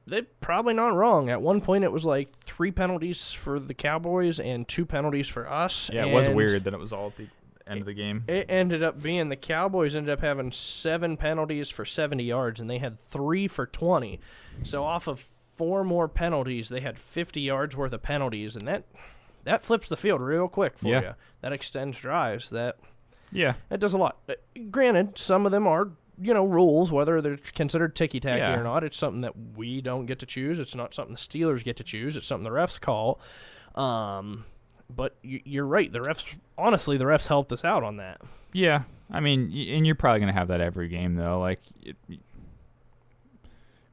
They're probably not wrong. At one point, it was like 3 penalties for the Cowboys and 2 penalties for us. Yeah, it was weird that it was all at the end of the game. It ended up being the Cowboys ended up having 7 penalties for 70 yards, and they had 3 for 20. So off of 4 more penalties, they had 50 yards worth of penalties, and that flips the field real quick for you. That extends drives. That does a lot. Granted, some of them are rules, whether they're considered ticky-tacky or not. It's something that we don't get to choose. It's not something the Steelers get to choose. It's something the refs call. But you're right. The refs helped us out on that. Yeah. I mean, and you're probably going to have that every game, though. Like,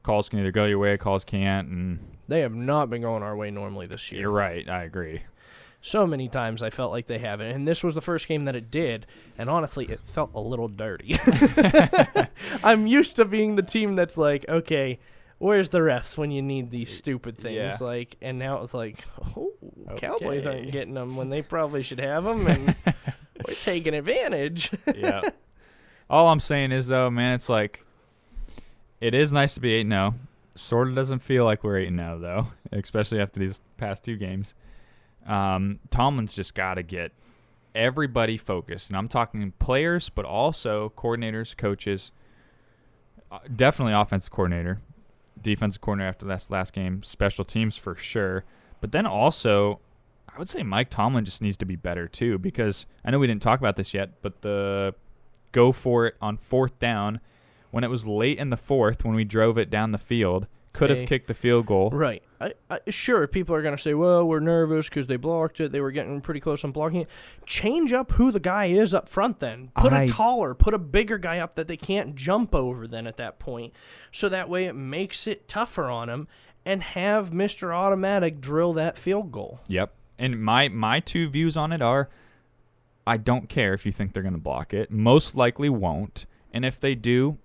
calls can either go your way, calls can't. And they have not been going our way normally this year. You're right. I agree. So many times I felt like they haven't. And this was the first game that it did. And honestly, it felt a little dirty. I'm used to being the team that's like, okay, where's the refs when you need these stupid things? Yeah. Like, and now it's like, Cowboys aren't getting them when they probably should have them, and we're taking advantage. Yeah. All I'm saying is, though, man, it's like, it is nice to be 8-0. Sort of doesn't feel like we're 8-0, though, especially after these past 2 games. Tomlin's just got to get everybody focused, and I'm talking players, but also coordinators, coaches, definitely offensive coordinator, defensive coordinator after that last game, special teams for sure. But then also, I would say Mike Tomlin just needs to be better too, because I know we didn't talk about this yet, but the go for it on 4th down, when it was late in the 4th, when we drove it down the field, could have kicked the field goal. Right. Sure, people are going to say, well, we're nervous because they blocked it. They were getting pretty close on blocking it. Change up who the guy is up front then. Put a bigger guy up that they can't jump over then at that point. So that way it makes it tougher on him, and have Mr. Automatic drill that field goal. Yep. And my two views on it are, I don't care if you think they're going to block it. Most likely won't. And if they do,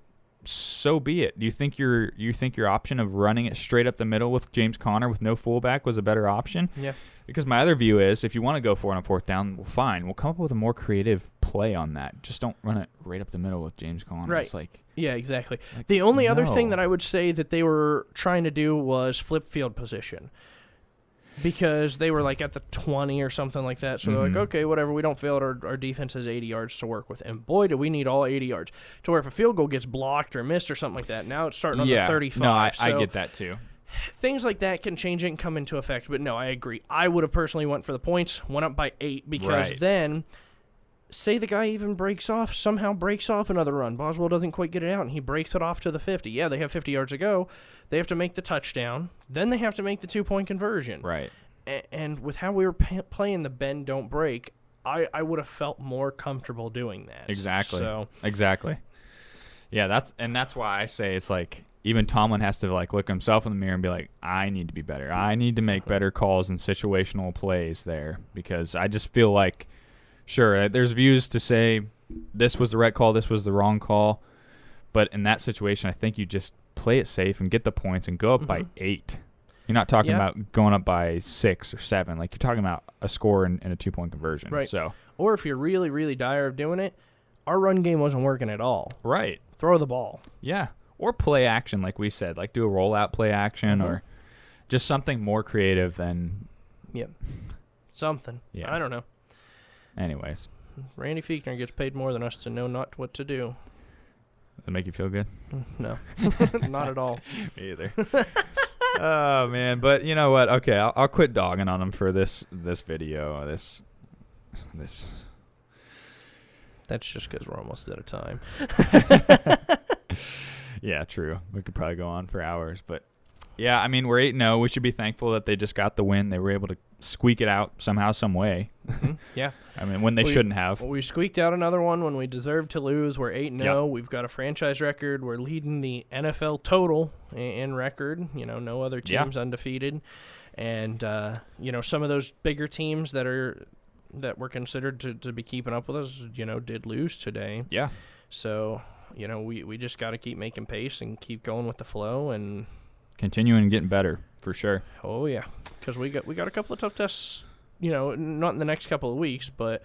so be it. Do you think your option of running it straight up the middle with James Conner with no fullback was a better option? Yeah. Because my other view is, if you want to go for it on fourth down, well, fine. We'll come up with a more creative play on that. Just don't run it right up the middle with James Conner. Right. It's like, yeah, exactly. The only other thing no. that I would say that they were trying to do was flip field position. Because they were like at the 20 or something like that. So they're like, okay, whatever. We don't fail it. Our defense has 80 yards to work with. And boy, do we need all 80 yards. To where if a field goal gets blocked or missed or something like that, now it's starting on the 35. No, I So get that too. things like that can change it and come into effect. But no, I agree. I would have personally went for the points, went up by 8, because then say the guy even somehow breaks off another run. Boswell doesn't quite get it out, and he breaks it off to the 50. Yeah, they have 50 yards to go. They have to make the touchdown. Then they have to make the 2-point conversion. Right. And with how we were playing the bend, don't break, I would have felt more comfortable doing that. Exactly. So Exactly. Yeah, that's why I say it's like, even Tomlin has to like look himself in the mirror and be like, I need to be better. I need to make better calls and situational plays there, because I just feel like, sure, there's views to say this was the right call, this was the wrong call, but in that situation, I think you just play it safe and get the points and go up by 8. You're not talking about going up by 6 or 7. Like, you're talking about a score and a 2-point conversion. Right. So, or if you're really, really dire of doing it, our run game wasn't working at all. right. Throw the ball. Yeah. Or play action, like we said. Like, do a rollout play action or just something more creative than... Yep. Something. Yeah. I don't know. Anyways. Randy Fiechner gets paid more than us to know not what to do. Does that make you feel good? No. Not at all. Me either. Oh, man. But you know what? Okay, I'll quit dogging on him for this video. This. That's just because we're almost out of time. Yeah, true. We could probably go on for hours. But, yeah, I mean, we're 8-0. We should be thankful that they just got the win. They were able to squeak it out somehow, some way. Yeah. I mean, when they shouldn't have. We squeaked out another one when we deserved to lose. We're 8-0. Yep. We've got a franchise record. We're leading the NFL total in record. You know, no other teams undefeated. And, you know, some of those bigger teams that were considered to be keeping up with us, you know, did lose today. Yeah. So, you know, we just got to keep making pace and keep going with the flow and continuing and getting better, for sure. Oh, yeah. Because we got a couple of tough tests, you know, not in the next couple of weeks, but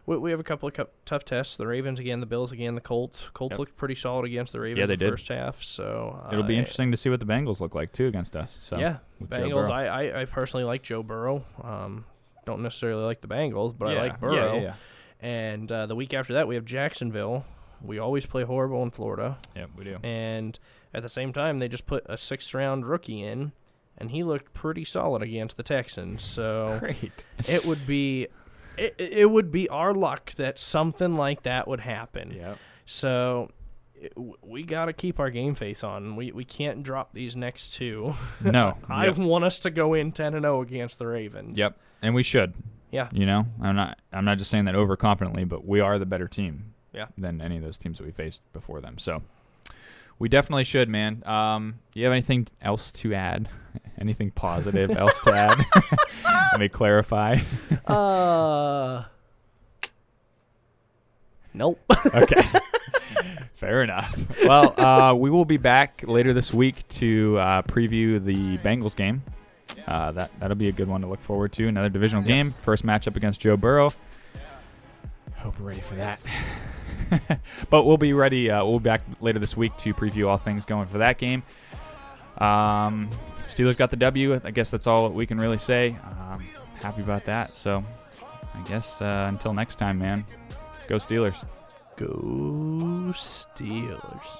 we have a couple of tough tests. The Ravens again, the Bills again, the Colts. Colts looked pretty solid against the Ravens in the first half. So it'll be interesting to see what the Bengals look like, too, against us. So yeah, Bengals. I personally like Joe Burrow. Don't necessarily like the Bengals, but I like Burrow. Yeah. And the week after that, we have Jacksonville. We always play horrible in Florida. Yep, we do. And at the same time, they just put a 6th-round rookie in, and he looked pretty solid against the Texans. So great. It would be our luck that something like that would happen. Yep. So we got to keep our game face on. We can't drop these next two. No. I want us to go in 10-0 against the Ravens. Yep. And we should. Yeah. You know, I'm not just saying that overconfidently, but we are the better team. Yeah. Than any of those teams that we faced before them. So we definitely should, man. Do you have anything else to add? Anything positive else to add? Let me clarify. Nope. Okay. Fair enough. Well, we will be back later this week to preview the Bengals game. That'll be a good one to look forward to. Another divisional game. First matchup against Joe Burrow. Hope we're ready for that. But we'll be ready. We'll be back later this week to preview all things going for that game. Steelers got the W. I guess that's all we can really say. Happy about that. So I guess until next time, man. Go Steelers. Go Steelers.